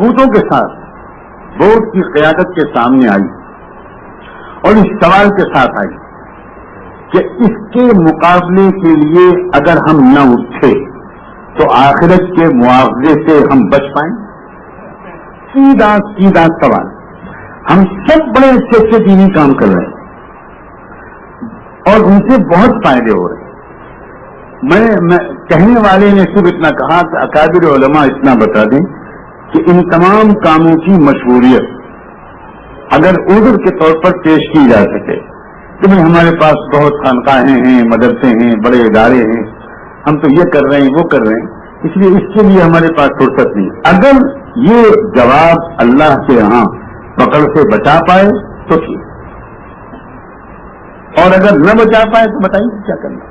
सबूतों के साथ बोर्ड की क़यादत के सामने आई और इस सवाल के साथ आई कि इसके मुकाबले के लिए अगर हम न उठे तो आखिरत के मुआवजे से हम बच पाएं। सीधा सीधा सवाल। हम सब बड़े अच्छे अच्छे दीनी काम कर रहे हैं और उनसे बहुत फायदे हो रहे हैं। मैं कहने वाले ने सिर्फ इतना कहा कि अकाबिर उलमा इतना बता दें कि इन तमाम कामों की मशहूरियत अगर उज़्र के तौर पर पेश की जा सके कि भाई हमारे पास बहुत खानकाहें हैं, मदरसे हैं, बड़े इदारे हैं, हम तो ये कर रहे हैं वो कर रहे हैं, इसलिए इसके लिए हमारे पास फुर्सत नहीं। अगर ये जवाब अल्लाह के यहाँ पकड़ से बचा पाए तो ठीक, और अगर न बचा पाए तो बताइए क्या करना।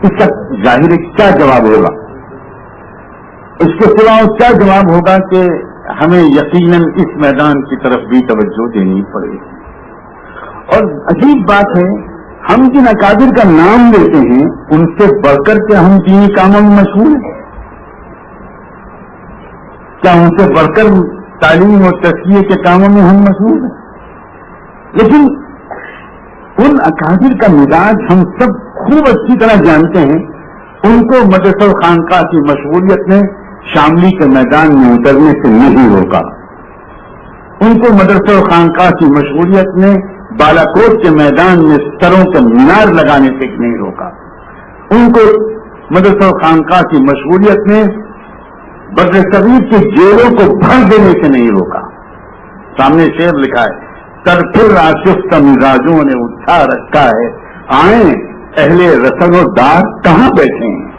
इसका जाहिर क्या जवाब होगा? इसके सिवा क्या जवाब होगा कि हमें यकीनन इस मैदान की तरफ भी तवज्जो देनी पड़ेगी। और अजीब बात है, हम जिन अकाबिर का नाम लेते हैं उनसे बढ़कर के हम दीनी कामों में मशहूर हैं। क्या उनसे बढ़कर तालीम और तस्कीये के कामों में हम मशहूर हैं? लेकिन उन अकाबिर का मिजाज हम सब खूब अच्छी तरह जानते हैं। उनको मदरसा और खानकाह की मशगूलियत ने शामली के मैदान में उतरने से नहीं रोका। उनको मदरसा और खानकाह की मशगूलियत ने बालाकोट के मैदान में स्तरों के मीनार लगाने से नहीं रोका। उनको मदरसा और खानकाह की मशगूलियत ने बर्र सगीर के जेलों को भर देने से नहीं रोका। सामने शेर लिखा है, तरफिर आशिफ्ता मिजाजों ने उठा रखा है, आए अहले रसन और दार कहां बैठे हैं।